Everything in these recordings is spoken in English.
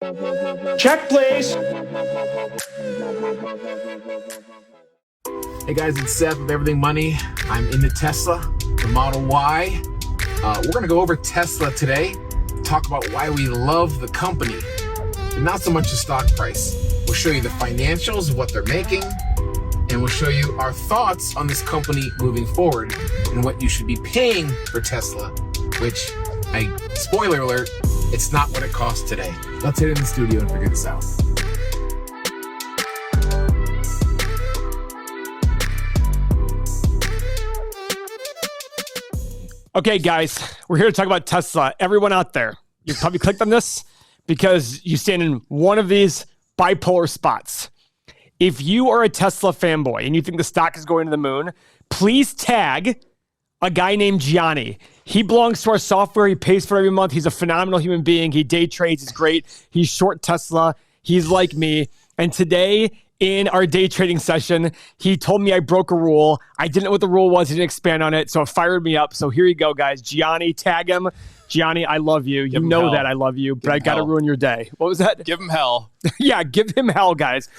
Check, please. Hey guys, it's Seth with Everything Money. I'm into Tesla, the Model Y. We're going to go over Tesla today, talk about why we love the company, but not so much the stock price. We'll show you the financials, what they're making, and we'll show you our thoughts on this company moving forward and what you should be paying for Tesla, which, spoiler alert, it's not what it costs today. Let's hit in the studio and figure this out. Okay, guys, we're here to talk about Tesla. Everyone out there, you probably clicked on this because you stand in one of these bipolar spots. If you are a Tesla fanboy and you think the stock is going to the moon, please tag a guy named Gianni. He belongs to our software. He pays for it every month. He's a phenomenal human being. He day trades. He's great. He's short Tesla. He's like me. And today, in our day trading session, he told me I broke a rule. I didn't know what the rule was. He didn't expand on it, so it fired me up. So here you go, guys. Gianni, tag him. Gianni, I love you. You know that I love you, but I got to ruin your day. What was that? Give him hell. Yeah, give him hell, guys.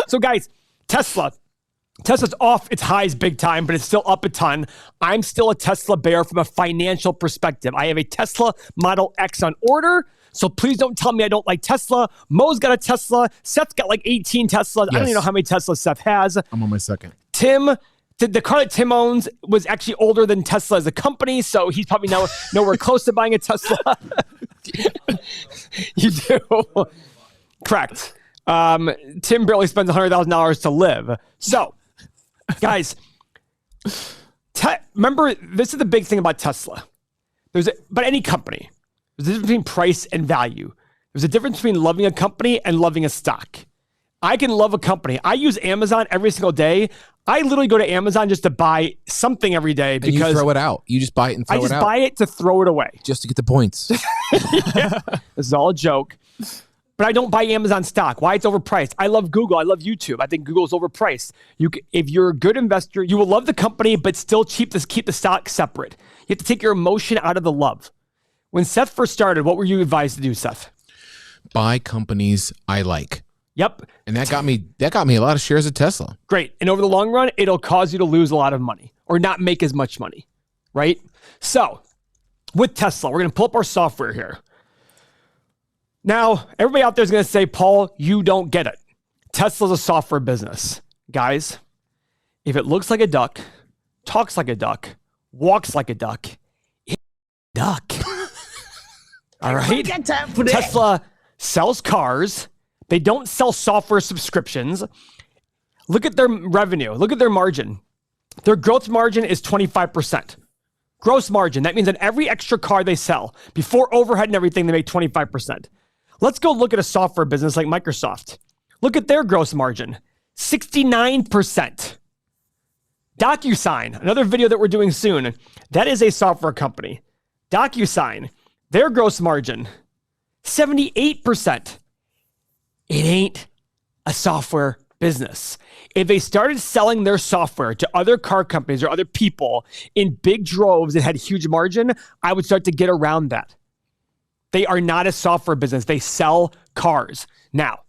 So, guys, Tesla's off its highs big time, but it's still up a ton. I'm still a Tesla bear from a financial perspective. I have a Tesla Model X on order. So please don't tell me I don't like Tesla. Mo's got a Tesla. Seth's got like 18 Teslas. Yes. I don't even know how many Teslas Seth has. I'm on my second. Tim, the car that Tim owns was actually older than Tesla as a company, so he's probably nowhere close to buying a Tesla. You do. Correct. Tim barely spends $100,000 to live. So, guys, remember, this is the big thing about Tesla. But any company. There's a difference between price and value. There's a difference between loving a company and loving a stock. I can love a company. I use Amazon every single day. I literally go to Amazon just to buy something every day because and you throw it out. You just buy it and throw it out. I just buy it to throw it away. Just to get the points. Yeah. This is all a joke. But I don't buy Amazon stock. Why? It's overpriced. I love Google. I love YouTube. I think Google's overpriced. If you're a good investor, you will love the company, but still keep the stock separate. You have to take your emotion out of the love. When Seth first started, what were you advised to do, Seth? Buy companies I like. Yep. And that got me a lot of shares of Tesla. Great. And over the long run, it'll cause you to lose a lot of money or not make as much money, right? So with Tesla, we're going to pull up our software here. Now, everybody out there is going to say, Paul, you don't get it. Tesla's a software business. Guys, if it looks like a duck, talks like a duck, walks like a duck, it's a duck. All right? Tesla sells cars. They don't sell software subscriptions. Look at their revenue. Look at their margin. Their gross margin is 25%. Gross margin. That means on every extra car they sell, before overhead and everything, they make 25%. Let's go look at a software business like Microsoft. Look at their gross margin. 69%. DocuSign, another video that we're doing soon. That is a software company. DocuSign, their gross margin, 78%. It ain't a software business. If they started selling their software to other car companies or other people in big droves and had huge margin, I would start to get around that. They are not a software business. They sell cars. Now,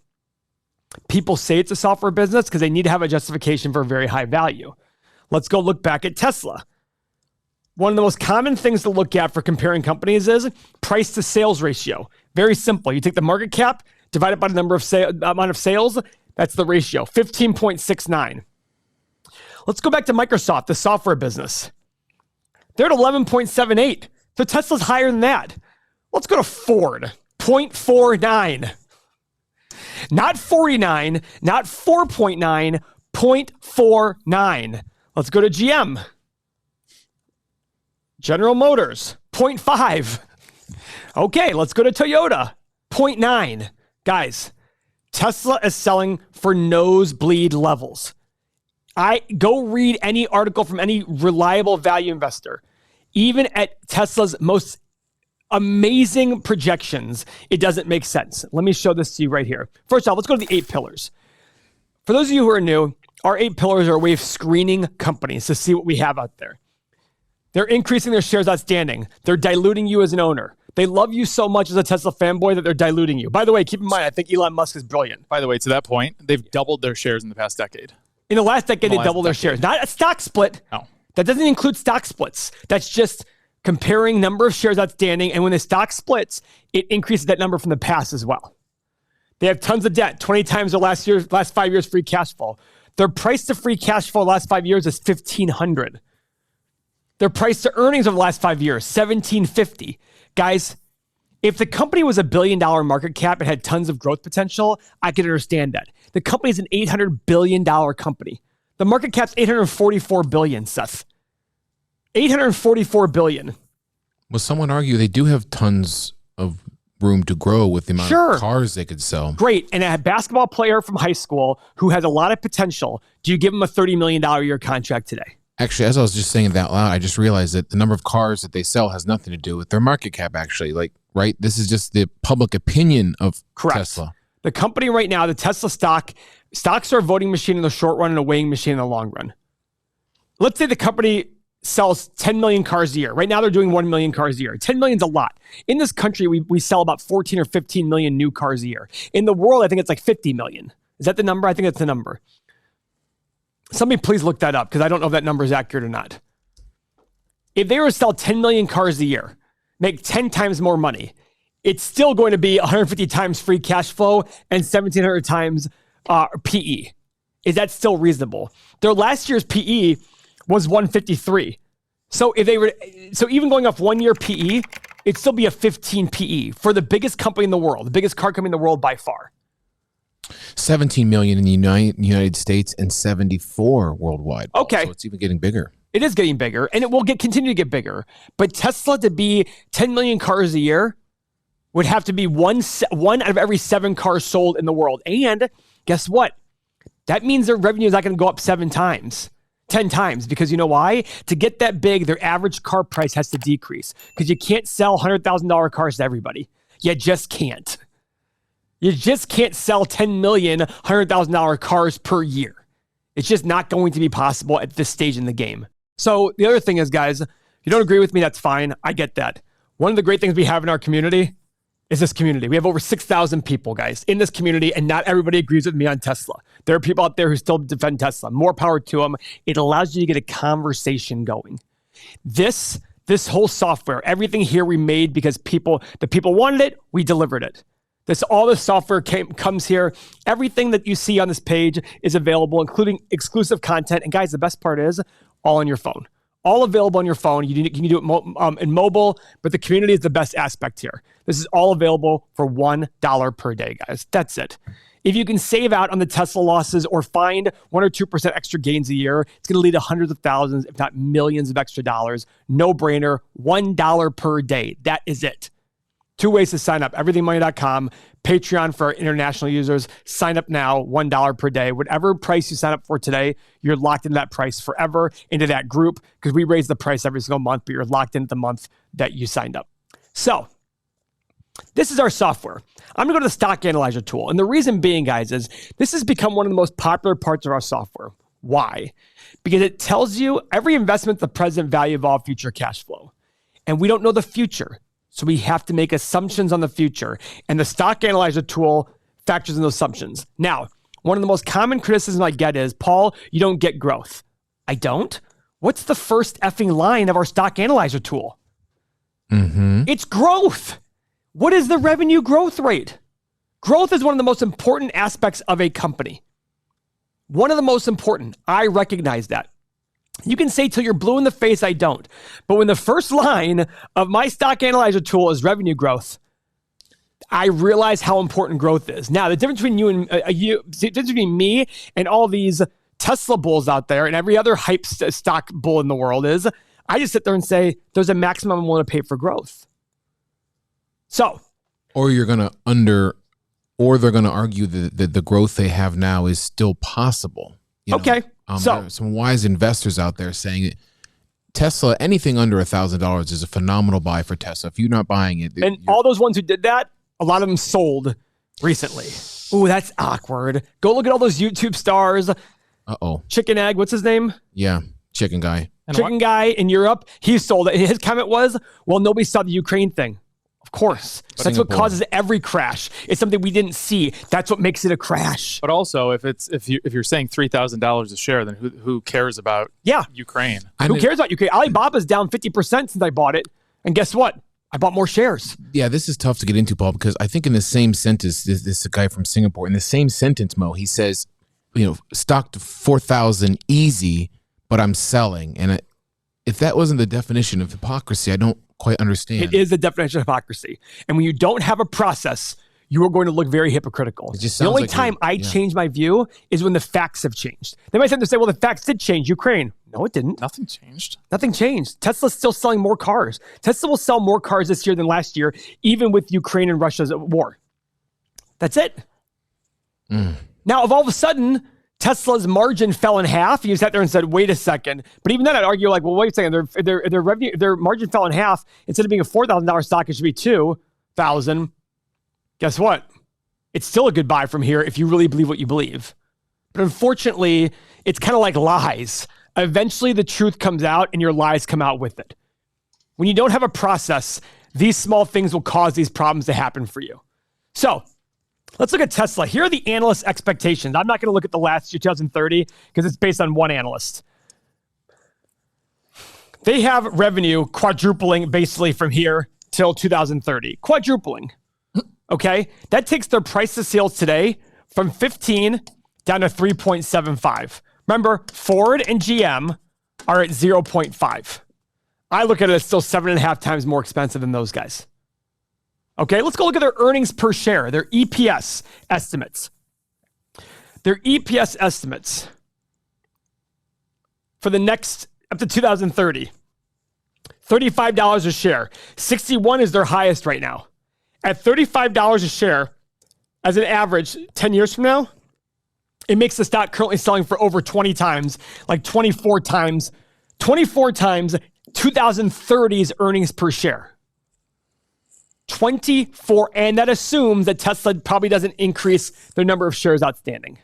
people say it's a software business because they need to have a justification for a very high value. Let's go look back at Tesla. One of the most common things to look at for comparing companies is price to sales ratio. Very simple. You take the market cap, divide it by the amount of sales. That's the ratio, 15.69. Let's go back to Microsoft, the software business. They're at 11.78. So Tesla's higher than that. Let's go to Ford, 0.49. Not 49, not 4.9, 0.49. Let's go to GM. General Motors, 0.5. Okay, let's go to Toyota, 0.9. Guys, Tesla is selling for nosebleed levels. I go read any article from any reliable value investor. Even at Tesla's most amazing projections, it doesn't make sense. Let me show this to you right here. First off, let's go to the 8 pillars. For those of you who are new, our 8 pillars are a way of screening companies to see what we have out there. They're increasing their shares outstanding. They're diluting you as an owner. They love you so much as a Tesla fanboy that they're diluting you. By the way, keep in mind, I think Elon Musk is brilliant. By the way, to that point, they've doubled their shares in the past decade. In the last decade, they doubled their shares. Not a stock split. No. That doesn't include stock splits. That's just comparing number of shares outstanding. And when the stock splits, it increases that number from the past as well. They have tons of debt, 20 times their last 5 years free cash flow. Their price to free cash flow last 5 years is 1,500. Their price to earnings over the last 5 years, 1,750. Guys, if the company was $1 billion market cap and had tons of growth potential, I could understand that. The company is an $800 billion company. The market cap's $844 billion, Seth. $844 billion. Well, someone argue they do have tons of room to grow with the amount of cars they could sell. Great. And a basketball player from high school who has a lot of potential, do you give him a $30 million a year contract today? Actually, as I was just saying that loud, I just realized that the number of cars that they sell has nothing to do with their market cap, actually. Like, right? This is just the public opinion of Tesla. The company right now, the Tesla stocks are a voting machine in the short run and a weighing machine in the long run. Let's say the company sells 10 million cars a year. Right now, they're doing 1 million cars a year. 10 million is a lot. In this country, we sell about 14 or 15 million new cars a year. In the world, I think it's like 50 million. Is that the number? I think that's the number. Somebody please look that up because I don't know if that number is accurate or not. If they were to sell 10 million cars a year, make 10 times more money, it's still going to be 150 times free cash flow and 1,700 times PE. Is that still reasonable? Their last year's PE was 153. So even going off 1 year PE, it'd still be a 15 PE for the biggest company in the world, the biggest car company in the world by far. 17 million in the United States and 74 worldwide. Okay. So it's even getting bigger. It is getting bigger, and it will continue to get bigger. But Tesla to be 10 million cars a year would have to be one out of every 7 cars sold in the world. And guess what? That means their revenue is not going to go up 10 times. Because you know why? To get that big, their average car price has to decrease because you can't sell $100,000 cars to everybody. You just can't. You just can't sell 10 million $100,000 cars per year. It's just not going to be possible at this stage in the game. So the other thing is, guys, if you don't agree with me, that's fine. I get that. One of the great things we have in our community is this community. We have over 6,000 people, guys, in this community, and not everybody agrees with me on Tesla. There are people out there who still defend Tesla. More power to them. It allows you to get a conversation going. This whole software, everything here we made because the people wanted it, we delivered it. All this software comes here. Everything that you see on this page is available, including exclusive content. And guys, the best part is all on your phone. All available on your phone. You can do it in mobile, but the community is the best aspect here. This is all available for $1 per day, guys. That's it. If you can save out on the Tesla losses or find 1 or 2% extra gains a year, it's going to lead to hundreds of thousands, if not millions of extra dollars. No brainer, $1 per day. That is it. 2 ways to sign up, everythingmoney.com, Patreon for our international users. Sign up now, $1 per day. Whatever price you sign up for today, you're locked into that price forever, into that group, because we raise the price every single month, but you're locked into the month that you signed up. So this is our software. I'm going to go to the stock analyzer tool. And the reason being, guys, is this has become one of the most popular parts of our software. Why? Because it tells you every investment, the present value of all future cash flow. And we don't know the future. So we have to make assumptions on the future. And the stock analyzer tool factors in those assumptions. Now, one of the most common criticisms I get is, Paul, you don't get growth. I don't? What's the first effing line of our stock analyzer tool? It's growth. What is the revenue growth rate? Growth is one of the most important aspects of a company. One of the most important. I recognize that. You can say till you're blue in the face, I don't. But when the first line of my stock analyzer tool is revenue growth, I realize how important growth is. Now, the difference between the difference between me and all these Tesla bulls out there and every other hype stock bull in the world is I just sit there and say, there's a maximum I'm willing to pay for growth. So, or you're going to or they're going to argue that the growth they have now is still possible. Okay. There are some wise investors out there saying that Tesla, anything under $1,000 is a phenomenal buy for Tesla. If you're not buying it. And all those ones who did that, a lot of them sold recently. Ooh, that's awkward. Go look at all those YouTube stars. Uh-oh. Chicken Egg, what's his name? Yeah, Chicken Guy. Chicken Guy in Europe, he sold it. His comment was, well, nobody saw the Ukraine thing. Of course. That's what Singapore. causes every crash. It's something we didn't see. That's what makes it a crash. But also, if you're saying $3,000 a share, then who cares about Ukraine? Who cares about Ukraine? Alibaba's down 50% since I bought it. And guess what? I bought more shares. Yeah, this is tough to get into, Paul, because I think in the same sentence, this guy from Singapore, in the same sentence, Mo, he says, stock to 4,000 easy, but I'm selling. And if that wasn't the definition of hypocrisy, I don't quite understand. It is the definition of hypocrisy. And when you don't have a process, you are going to look very hypocritical. The only time I change my view is when the facts have changed. They might say, well, the facts did change. Ukraine. No, it didn't. Nothing changed. Nothing changed. Tesla's still selling more cars. Tesla will sell more cars this year than last year, even with Ukraine and Russia's war. That's it. Now, if all of a sudden Tesla's margin fell in half, you sat there and said, wait a second. But even then, I'd argue like, well, wait a second. Their revenue, their margin fell in half. Instead of being a $4,000 stock, it should be $2,000. Guess what? It's still a good buy from here if you really believe what you believe. But unfortunately, it's kind of like lies. Eventually, the truth comes out and your lies come out with it. When you don't have a process, these small things will cause these problems to happen for you. So let's look at Tesla. Here are the analyst expectations. I'm not going to look at the last year, 2030, because it's based on one analyst. They have revenue quadrupling basically from here till 2030. Quadrupling. Okay? That takes their price to sales today from 15 down to 3.75. Remember, Ford and GM are at 0.5. I look at it as still 7.5 times more expensive than those guys. Okay, let's go look at their earnings per share, their EPS estimates. Their EPS estimates for the next, up to 2030, $35 a share. 61 is their highest right now. At $35 a share, as an average, 10 years from now, it makes the stock currently selling for over 20 times, like 24 times 2030's earnings per share. 24, and that assumes that Tesla probably doesn't increase their number of shares outstanding.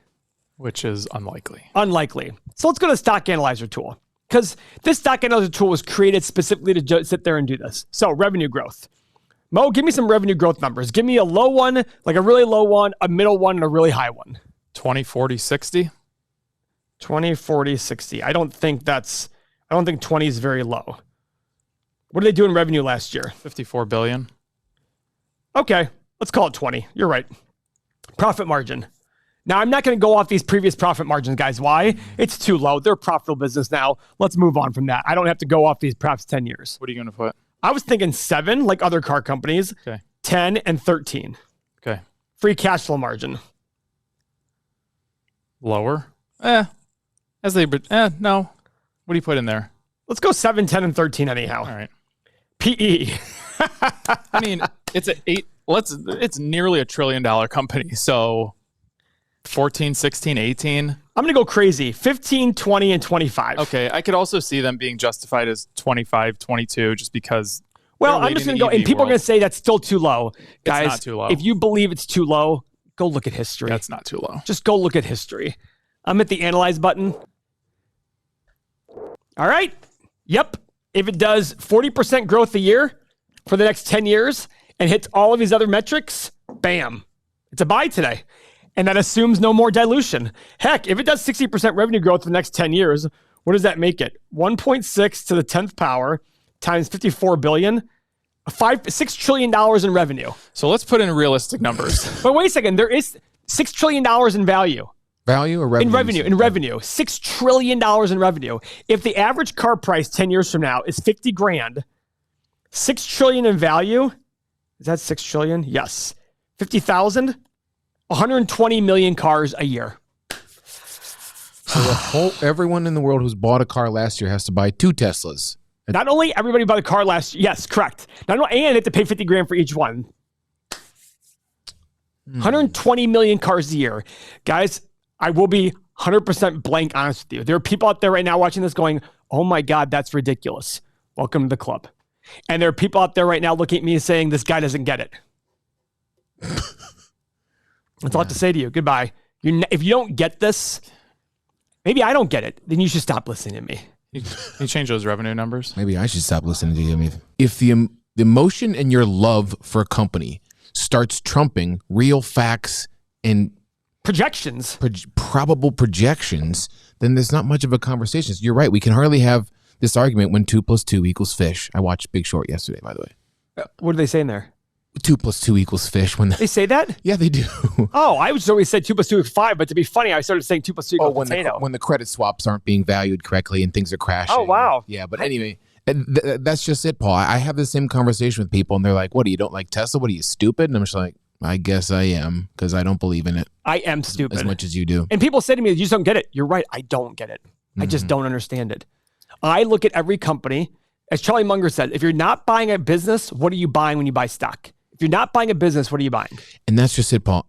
Which is unlikely. Unlikely. So let's go to the stock analyzer tool, because this stock analyzer tool was created specifically to sit there and do this. So revenue growth. Mo, give me some revenue growth numbers. Give me a low one, like a really low one, a middle one, and a really high one. 20, 40, 60? 20, 40, 60. I don't think 20 is very low. What did they do in revenue last year? 54 billion. Okay, let's call it 20. You're right. Profit margin. Now, I'm not going to go off these previous profit margins, guys. Why? It's too low. They're a profitable business now. Let's move on from that. I don't have to go off these perhaps 10 years. What are you going to put? I was thinking 7, like other car companies. Okay. 10 and 13. Okay. Free cash flow margin. Lower? No. What do you put in there? Let's go 7, 10, and 13 anyhow. All right. PE. I mean, it's it's nearly $1 trillion company. So 14, 16, 18. I'm going to go crazy. 15, 20, and 25. Okay. I could also see them being justified as 25, 22, just because. Well, I'm just going to go, and people are going to say that's still too low. Guys, it's not too low. If you believe it's too low, go look at history. That's not too low. Just go look at history. I'm at the analyze button. All right. Yep. If it does 40% growth a year for the next 10 years and hits all of these other metrics, bam. It's a buy today. And that assumes no more dilution. Heck, if it does 60% revenue growth for the next 10 years, what does that make it? 1.6 to the 10th power times 54 billion, $6 trillion in revenue. So let's put in realistic numbers. But wait a second, there is $6 trillion in value. Value or revenue? In revenue. $6 trillion in revenue. If the average car price 10 years from now is 50 grand, 6 trillion in value, is that 6 trillion? Yes. 50,000, 120 million cars a year. So everyone in the world who's bought a car last year has to buy 2 Teslas. Not only everybody bought a car last year, yes, correct. Not only, and they have to pay 50 grand for each one. 120 million cars a year. Guys, I will be 100% blank honest with you. There are people out there right now watching this going, oh my God, that's ridiculous. Welcome to the club. And there are people out there right now looking at me and saying, this guy doesn't get it. That's all I have to say to you. Goodbye. If you don't get this, maybe I don't get it, then you should stop listening to me. Can you change those revenue numbers? Maybe I should stop listening to you. I mean, if the the emotion and your love for a company starts trumping real facts and projections, probable projections, then there's not much of a conversation. So you're right. We can hardly have this argument when 2 + 2 = fish. I watched Big Short yesterday, by the way. What are they saying there? 2 + 2 = fish. When they say that? Yeah, they do. Oh, I was always said 2 + 2 = 5, but to be funny, I started saying 2 + 2 = potato. When the credit swaps aren't being valued correctly and things are crashing. Oh, wow. Yeah, but anyway, that's just it, Paul. I have the same conversation with people, and they're like, "What, you don't like Tesla? What, are you stupid?" And I'm just like, I guess I am, because I don't believe in it. I am stupid. As much as you do. And people say to me, you just don't get it. You're right. I don't get it. I just don't understand it. I look at every company, as Charlie Munger said, if you're not buying a business, what are you buying when you buy stock? If you're not buying a business, what are you buying? And that's just it, Paul.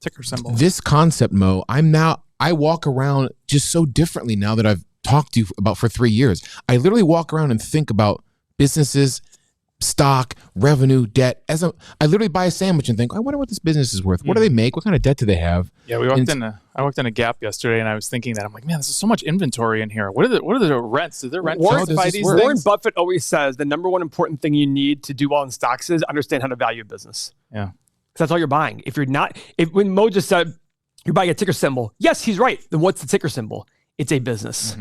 Ticker symbol. This concept, Mo, I walk around just so differently now that I've talked to you about for 3 years. I literally walk around and think about businesses, stock, revenue, debt. I literally buy a sandwich and think, I wonder what this business is worth. What do they make? What kind of debt do they have? Yeah, I walked in a Gap yesterday, and I was thinking that I'm like, man, there's so much inventory in here. What are the rents? Is there rent justify these Warren things? Buffett always says the number one important thing you need to do well in stocks is understand how to value a business. Yeah, because that's all you're buying. When Mo just said you're buying a ticker symbol, yes, he's right. Then what's the ticker symbol? It's a business.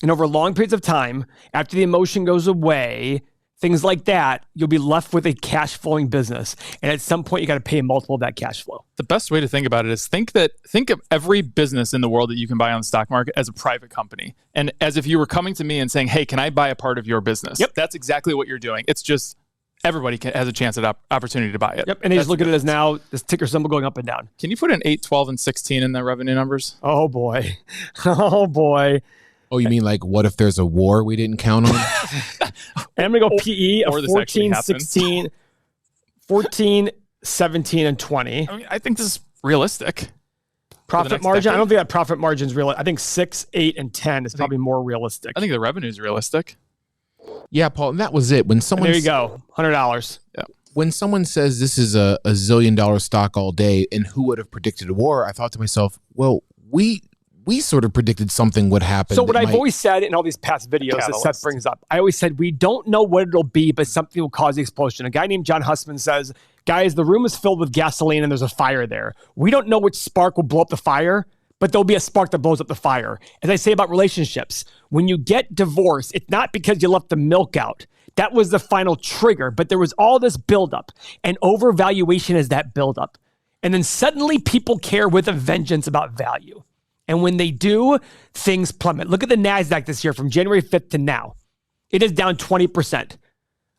And over long periods of time, after the emotion goes away, things like that, you'll be left with a cash flowing business. And at some point, you got to pay a multiple of that cash flow. The best way to think about it is think of every business in the world that you can buy on the stock market as a private company. And as if you were coming to me and saying, hey, can I buy a part of your business? Yep. That's exactly what you're doing. It's just everybody has a chance at opportunity to buy it. Yep. And they just look at it as now this ticker symbol going up and down. Can you put in 8, 12, and 16 in the revenue numbers? Oh, boy. Oh, boy. Oh, you mean like what if there's a war we didn't count on? And I'm going to go PE of 14, 16, 14, 17, and 20. I mean, I think this is realistic. Profit margin? Decade. I don't think that profit margin is real. I think 6, 8, and 10 is probably more realistic. I think the revenue is realistic. Yeah, Paul, and that was it. When someone there you go, $100. Yeah. When someone says this is a $1 zillion stock all day, and who would have predicted a war? I thought to myself, well, we sort of predicted something would happen. So what I've always said in all these past videos that Seth brings up, I always said, we don't know what it'll be, but something will cause the explosion. A guy named John Hussman says, guys, the room is filled with gasoline and there's a fire there. We don't know which spark will blow up the fire, but there'll be a spark that blows up the fire. As I say about relationships, when you get divorced, it's not because you left the milk out. That was the final trigger, but there was all this buildup, and overvaluation is that buildup. And then suddenly people care with a vengeance about value. And when they do, things plummet. Look at the NASDAQ this year from January 5th to now. It is down 20%.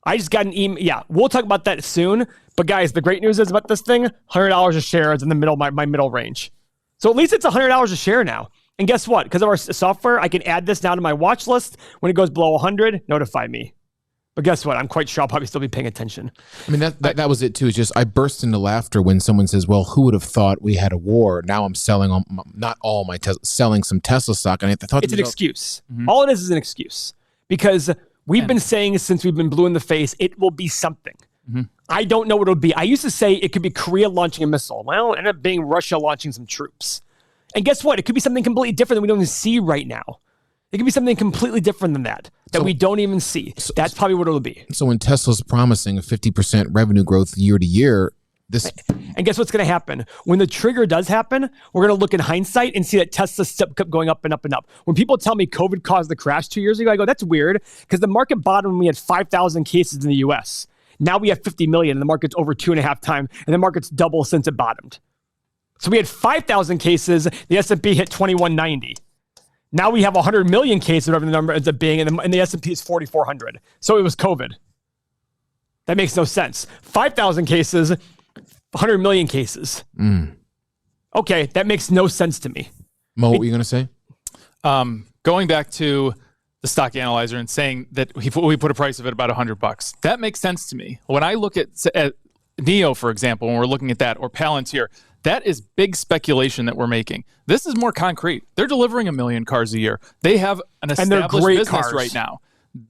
I just got an email. Yeah, we'll talk about that soon. But guys, the great news is about this thing, $100 a share is in the middle, my middle range. So at least it's $100 a share now. And guess what? Because of our software, I can add this now to my watch list. When it goes below 100, notify me. But guess what? I'm quite sure I'll probably still be paying attention. I mean, that was it too. It's just I burst into laughter when someone says, well, who would have thought we had a war? Now I'm selling, not all my Tesla, selling some Tesla stock. And I thought it's an excuse. All it is an excuse. Because we've been saying since we've been blue in the face, it will be something. I don't know what it'll be. I used to say it could be Korea launching a missile. Well, it ended up being Russia launching some troops. And guess what? It could be something completely different that we don't even see right now. It could be something completely different than that we don't even see. That's probably what it'll be. So when Tesla's promising a 50% revenue growth year to year, and guess what's going to happen? When the trigger does happen, we're going to look in hindsight and see that Tesla kept going up and up and up. When people tell me COVID caused the crash 2 years ago, I go, that's weird, because the market bottomed when we had 5,000 cases in the US. Now we have 50 million, and the market's over 2.5 times, and the market's double since it bottomed. So we had 5,000 cases, the S&P hit 2190. Now we have 100 million cases, whatever the number ends up being, and the S&P is 4,400. So it was COVID. That makes no sense. 5,000 cases, 100 million cases. Okay, that makes no sense to me. Mo, what were you going to say? Going back to the stock analyzer and saying that we put a price of it about $100. That makes sense to me. When I look at NIO, for example, when we're looking at that, or Palantir, that is big speculation that we're making. This is more concrete. They're delivering 1 million cars a year. They have an established business cars right now.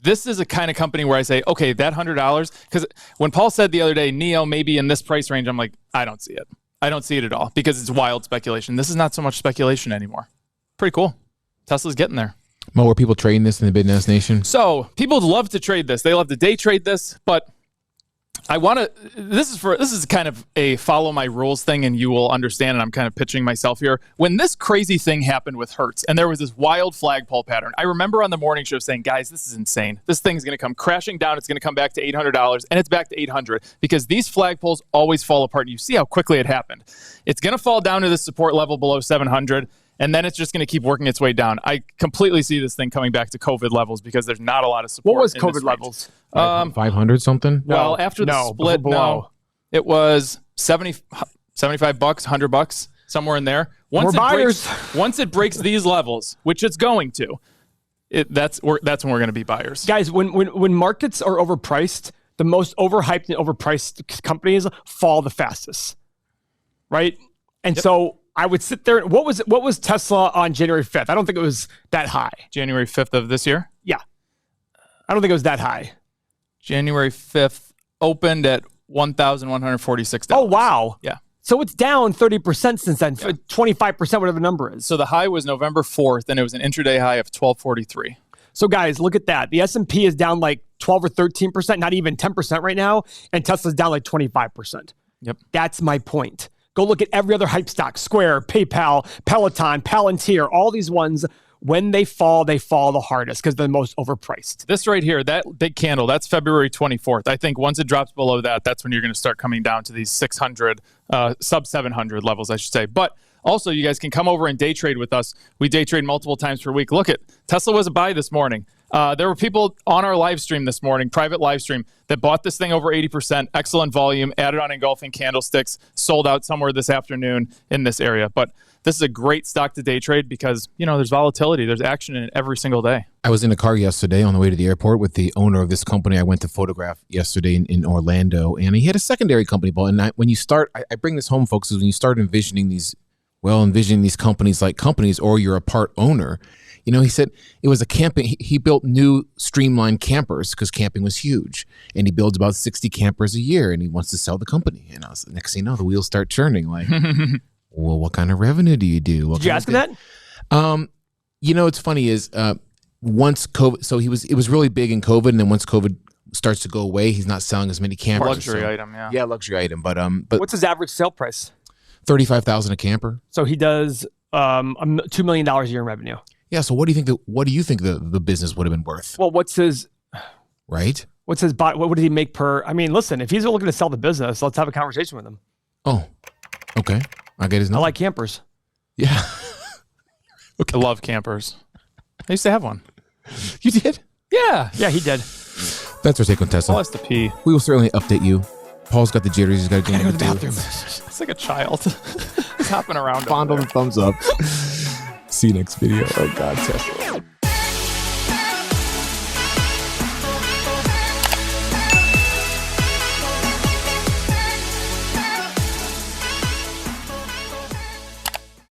This is a kind of company where I say, okay, that $100, because when Paul said the other day, NIO may be in this price range, I'm like, I don't see it. I don't see it at all, because it's wild speculation. This is not so much speculation anymore. Pretty cool. Tesla's getting there. Mo, were people trading this in the Bid Nation? So people love to trade this. They love to day trade this, but This is kind of a follow my rules thing, and you will understand, and I'm kind of pitching myself here. When this crazy thing happened with Hertz, and there was this wild flagpole pattern, I remember on the morning show saying, guys, this is insane. This thing's going to come crashing down. It's going to come back to $800, and it's back to $800 because these flagpoles always fall apart. And you see how quickly it happened. It's going to fall down to the support level below 700. And then it's just going to keep working its way down. I completely see this thing coming back to COVID levels because there's not a lot of support. What was COVID levels? 500 something? Well, after the split, no, it was 75 bucks, $100, somewhere in there. Once it breaks these levels, which it's going to, that's when we're going to be buyers. Guys, when markets are overpriced, the most overhyped and overpriced companies fall the fastest, right? And so I would sit there. What was Tesla on January 5th? I don't think it was that high. January 5th of this year? Yeah. I don't think it was that high. January 5th opened at $1,146. Oh, wow. Yeah. So it's down 30% since then, 25%, whatever the number is. So the high was November 4th, and it was an intraday high of 1243. So guys, look at that. The S&P is down like 12 or 13%, not even 10% right now, and Tesla's down like 25%. Yep. That's my point. Go look at every other hype stock, Square, PayPal, Peloton, Palantir, all these ones. When they fall the hardest because they're the most overpriced. This right here, that big candle, that's February 24th. I think once it drops below that, that's when you're going to start coming down to these 600, sub 700 levels, I should say. But also, you guys can come over and day trade with us. We day trade multiple times per week. Look at Tesla was a buy this morning. There were people on our live stream this morning, private live stream, that bought this thing over 80%, excellent volume, added on engulfing candlesticks, sold out somewhere this afternoon in this area. But this is a great stock to day trade because, there's volatility. There's action in it every single day. I was in a car yesterday on the way to the airport with the owner of this company I went to photograph yesterday in Orlando, and he had a secondary company bought. And when you start, I bring this home, folks, is when you start envisioning these companies like companies, or you're a part owner. He said it was a camping. He built new streamlined campers because camping was huge, and he builds about 60 campers a year, and he wants to sell the company. And next thing you know, the wheels start churning. Like, well, what kind of revenue do you do? Did you ask him that? What's funny is once COVID, so it was really big in COVID, and then once COVID starts to go away, he's not selling as many campers. Luxury item, yeah. Yeah, luxury item. But what's his average sale price? $35,000 a camper. So he does $2 million a year in revenue. Yeah. So what do you think the business would have been worth? Well, what's his right? What's his what did he make per? I mean, listen, if he's looking to sell the business, let's have a conversation with him. Oh, okay. I'll get his number. I like campers. Yeah. Okay. I love campers. I used to have one. You did? Yeah. Yeah, he did. That's our take on Tesla. Paul has to pee. We will certainly update you. Paul's got the jitters. He's got to go to the bathroom. It's like a child. He's hopping around. Fondle the thumbs up. See you next video. Oh, God, Tesla.